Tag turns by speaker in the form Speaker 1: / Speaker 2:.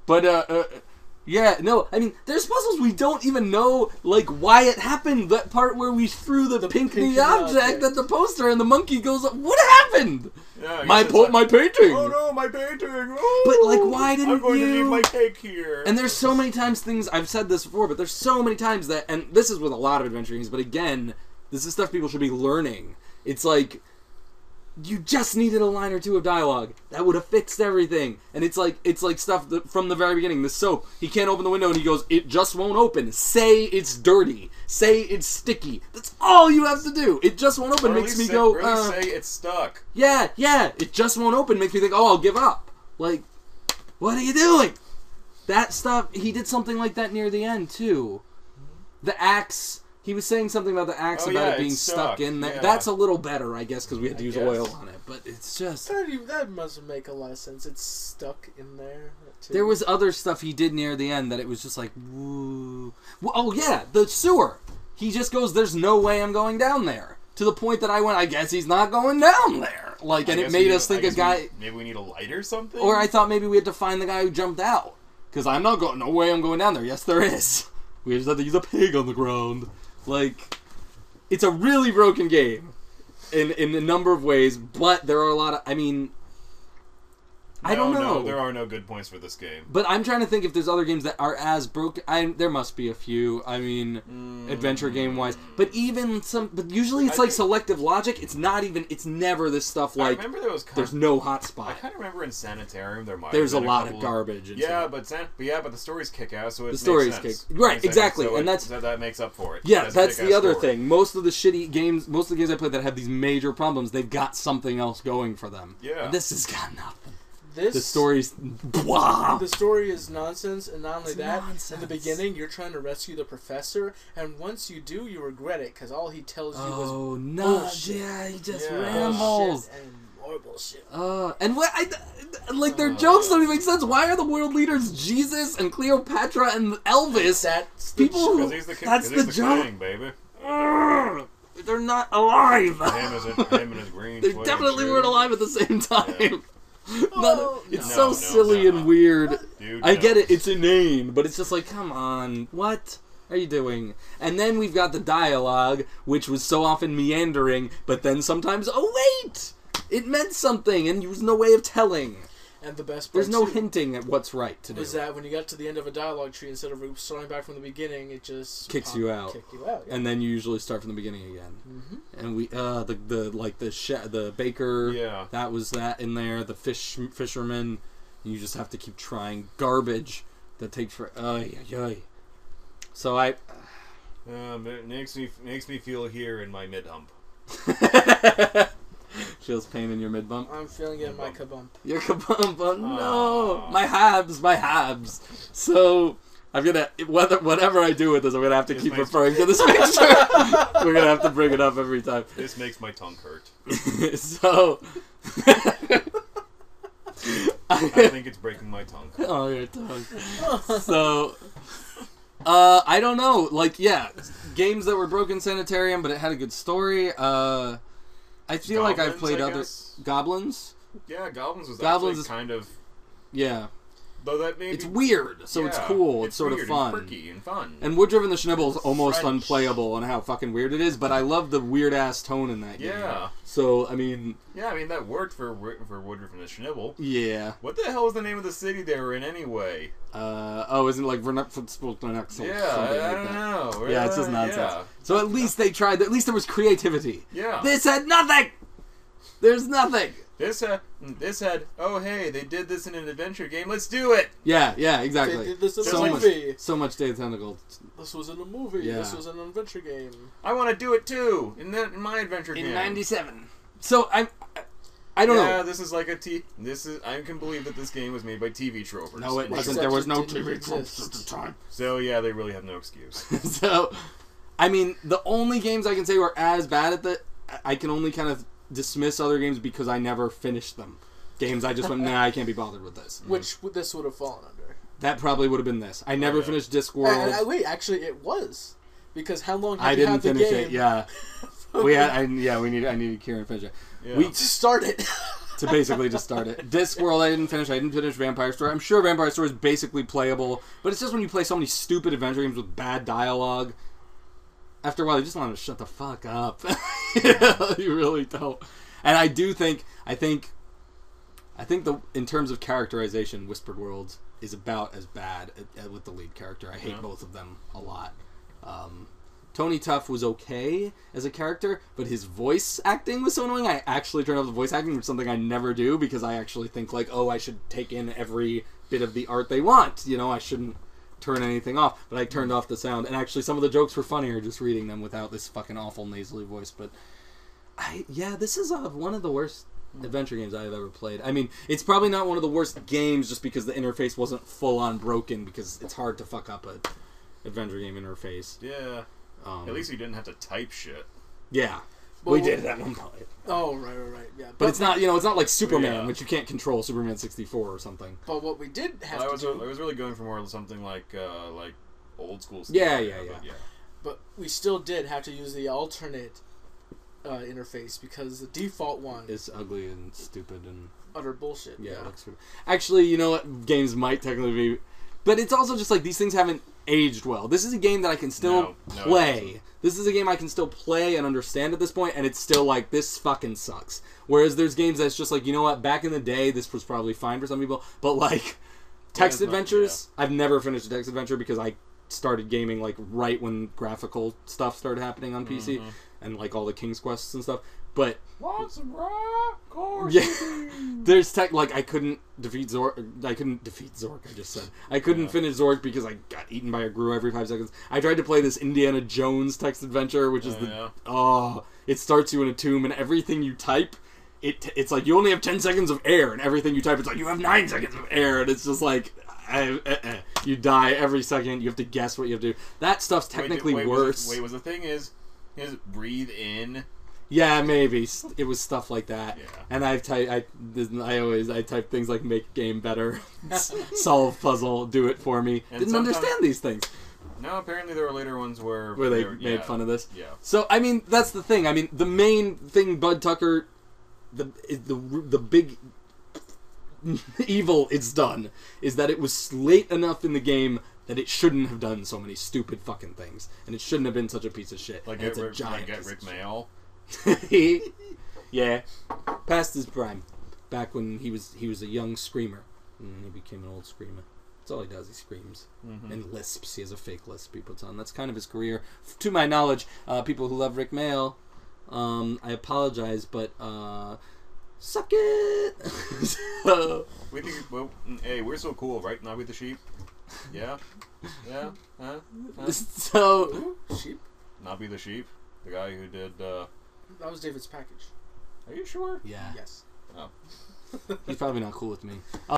Speaker 1: But yeah, no, I mean, there's puzzles we don't even know, like, why it happened. That part where we threw the pinky object at the poster and the monkey goes up. What happened?
Speaker 2: Yeah,
Speaker 1: my painting.
Speaker 2: Oh no, my painting. Oh,
Speaker 1: but, like, why didn't you...
Speaker 2: I'm going to leave my cake here.
Speaker 1: And there's so many times things... I've said this before, but there's so many times that... And this is with a lot of adventure games, but again, this is stuff people should be learning. It's like... You just needed a line or two of dialogue. That would have fixed everything. And it's like stuff that, from the very beginning. The soap. He can't open the window and he goes, it just won't open. Say it's dirty. Say it's sticky. That's all you have to do. It just won't open. Makes me go,
Speaker 2: say it's stuck.
Speaker 1: Yeah. It just won't open. Makes me think, oh, I'll give up. Like, what are you doing? That stuff, he did something like that near the end, too. The axe... He was saying something about the axe about it being stuck in there. Yeah. That's a little better, I guess, because we had to use oil on it. But it's just...
Speaker 3: That must make a lot of sense. It's stuck in there, too.
Speaker 1: There was other stuff he did near the end that it was just like, woo. Oh, yeah, the sewer. He just goes, there's no way I'm going down there. To the point that I went, I guess he's not going down there. Like, and it made us think a guy...
Speaker 2: Maybe we need a light or something?
Speaker 1: Or I thought maybe we had to find the guy who jumped out. Because I'm not going... No way I'm going down there. Yes, there is. We just had to use a pig on the ground. Like, it's a really broken game in a number of ways, but there are a lot of... I mean... I don't know.
Speaker 2: No, there are no good points for this game.
Speaker 1: But I'm trying to think if there's other games that are as broken. There must be a few. I mean, adventure game wise. But even some. But usually it's like selective logic. It's not even. It's never this stuff like.
Speaker 2: I remember there was.
Speaker 1: There's no hotspot.
Speaker 2: I kind of remember in Sanitarium
Speaker 1: there's a lot of garbage.
Speaker 2: Yeah, but the stories kick out, so it
Speaker 1: the stories kick. Right, exactly,
Speaker 2: so
Speaker 1: and
Speaker 2: that makes up for it.
Speaker 1: Yeah, that's the other thing. Most of the shitty games, most of the games I play that have these major problems, they've got something else going for them.
Speaker 2: Yeah,
Speaker 1: and this has got nothing.
Speaker 3: The
Speaker 1: story's blah.
Speaker 3: The story is nonsense, and not only that, in the beginning you're trying to rescue the professor, and once you do, you regret it because all he tells you is bullshit.
Speaker 1: Yeah, he just rambles
Speaker 3: and more bullshit.
Speaker 1: And what like their jokes don't even make sense. Why are the world leaders Jesus and Cleopatra and Elvis?
Speaker 3: That's
Speaker 1: people.
Speaker 2: That's the joke, king, baby.
Speaker 1: They're not alive.
Speaker 2: Him and his green.
Speaker 1: They definitely weren't alive at the same time. Yeah. It's so silly and weird.
Speaker 2: Dude,
Speaker 1: I get it, it's inane, but it's just like, come on, what are you doing? And then we've got the dialogue, which was so often meandering, but then sometimes, oh wait! It meant something, and there was no way of telling.
Speaker 3: And the best part
Speaker 1: there's no hinting at what's right to do.
Speaker 3: Was that when you got to the end of a dialogue tree, instead of starting back from the beginning, it just
Speaker 1: kicks you out.
Speaker 3: Yeah.
Speaker 1: And then you usually start from the beginning again.
Speaker 3: Mm-hmm.
Speaker 1: And we the baker, that was that in there. The fisherman, you just have to keep trying. Garbage that takes for So
Speaker 2: it makes me feel here in my mid hump.
Speaker 1: Feels pain in your mid bump.
Speaker 3: I'm feeling it in my kabump.
Speaker 1: Your kabump. Oh no, my habs. So I'm gonna whatever I do with this, I'm gonna have to keep referring to this picture. We're gonna have to bring it up every time.
Speaker 2: This makes my tongue hurt.
Speaker 1: So
Speaker 2: I think it's breaking my tongue.
Speaker 1: Oh, your tongue. So I don't know. Like, yeah, games that were broken Sanitarium, but it had a good story. I feel like I've played other Goblins.
Speaker 2: Yeah, Goblins was actually kind of Though that maybe
Speaker 1: it's weird, so it's cool. It's sort of fun,
Speaker 2: and quirky and fun.
Speaker 1: And Woodruff and the Schnibble is almost unplayable on how fucking weird it is. But I love the weird ass tone in that game.
Speaker 2: Yeah.
Speaker 1: So I mean.
Speaker 2: Yeah, I mean that worked for Woodruff and the Schnibble.
Speaker 1: Yeah.
Speaker 2: What the hell was the name of the city they were in anyway?
Speaker 1: Isn't it like Vernaxel?
Speaker 2: Yeah, I don't know.
Speaker 1: Yeah, it's just nonsense. Yeah. So at least they tried. At least there was creativity.
Speaker 2: Yeah.
Speaker 1: This had nothing. There's nothing.
Speaker 2: This had, oh hey, they did this in an adventure game, let's do it!
Speaker 1: Yeah, exactly.
Speaker 3: They did this in a movie.
Speaker 1: So much Day of Tentacle.
Speaker 3: This was in a movie. Yeah. This was an adventure game.
Speaker 2: I want to do it too, in my adventure game.
Speaker 1: In 97. So, I don't know.
Speaker 2: Yeah, this is like I can believe that this game was made by TV Tropers.
Speaker 1: No, it wasn't. There was no TV Tropers at the time.
Speaker 2: So yeah, they really have no excuse.
Speaker 1: So, I mean, the only games I can say were as bad at I can only kind of dismiss other games because I never finished them. Games I just went, nah, I can't be bothered with this.
Speaker 3: Which this would have fallen under?
Speaker 1: That probably would have been this. I never finished Discworld.
Speaker 3: Wait, actually, it was because how long?
Speaker 1: I didn't finish it. Yeah, I needed Kieran to finish it.
Speaker 3: Yeah. We started.
Speaker 1: to basically just start it. Discworld I didn't finish. I didn't finish Vampire Story. I'm sure Vampire Story is basically playable, but it's just when you play so many stupid adventure games with bad dialogue, after a while you just want to shut the fuck up. You really don't. And I think in terms of characterization, Whispered Worlds is about as bad with the lead character. I hate both of them a lot. Tony Tuff was okay as a character, but his voice acting was so annoying. I actually turned off the voice acting, which is something I never do, because I actually think, like, oh, I should take in every bit of the art they want. You know, I shouldn't turn anything off. But I turned off the sound, and actually some of the jokes were funnier just reading them without this fucking awful nasally voice. But, this is one of the worst adventure games I've ever played. I mean, it's probably not one of the worst games just because the interface wasn't full-on broken, because it's hard to fuck up a adventure game interface.
Speaker 2: Yeah. At least you didn't have to type shit.
Speaker 1: Yeah. We did it at one point.
Speaker 3: Oh, right, yeah.
Speaker 1: But it's not, it's not like Superman, which you can't control, Superman 64 or something.
Speaker 3: But what we did have
Speaker 2: I
Speaker 3: to do...
Speaker 2: I was really going for more something like old school stuff.
Speaker 1: Yeah.
Speaker 3: But we still did have to use the alternate interface, because the default one...
Speaker 1: is ugly and stupid and...
Speaker 3: utter bullshit.
Speaker 1: Yeah, it looks stupid. Actually, you know what? Games might technically be... But it's also just like, these things haven't aged well. This is a game that I can still play. This is a game I can still play and understand at this point, and it's still like, this fucking sucks. Whereas there's games that's just like, you know what, back in the day, this was probably fine for some people, but like, text adventures, I've never finished a text adventure because I started gaming like right when graphical stuff started happening on PC, and like all the King's Quests and stuff. But
Speaker 2: want some rock? Of course.
Speaker 1: Yeah, there's like I couldn't defeat Zork. I just said I couldn't finish Zork because I got eaten by a Gru every 5 seconds. I tried to play this Indiana Jones text adventure, which is it starts you in a tomb, and everything you type, it's like you only have 10 seconds of air, and everything you type, it's like you have 9 seconds of air, and it's just like you die every second. You have to guess what you have to do. That stuff's technically worse.
Speaker 2: Was the thing is breathe in.
Speaker 1: Yeah, maybe it was stuff like that.
Speaker 2: Yeah.
Speaker 1: And I type things like make game better, solve puzzle, do it for me.
Speaker 2: And
Speaker 1: didn't understand these things.
Speaker 2: No, apparently there were later ones where
Speaker 1: they made fun of this.
Speaker 2: Yeah.
Speaker 1: So I mean, that's the thing. I mean, the main thing Bud Tucker, the big evil it's done is that it was late enough in the game that it shouldn't have done so many stupid fucking things, and it shouldn't have been such a piece of shit.
Speaker 2: Like
Speaker 1: get
Speaker 2: Rick Mail.
Speaker 1: Yeah, past his prime, back when he was a young screamer, and he became an old screamer. That's all he does. He screams and lisps. He has a fake lisp he puts on. That's kind of his career, to my knowledge. People who love Rick Mail, I apologize, but suck it.
Speaker 2: We think, well, hey, we're so cool, right? Not with the sheep. Yeah. Huh?
Speaker 1: So
Speaker 3: sheep.
Speaker 2: Not be the sheep. The guy who did.
Speaker 3: That was David's package.
Speaker 2: Are you sure?
Speaker 1: Yeah.
Speaker 3: Yes.
Speaker 2: Oh.
Speaker 1: He's probably not cool with me.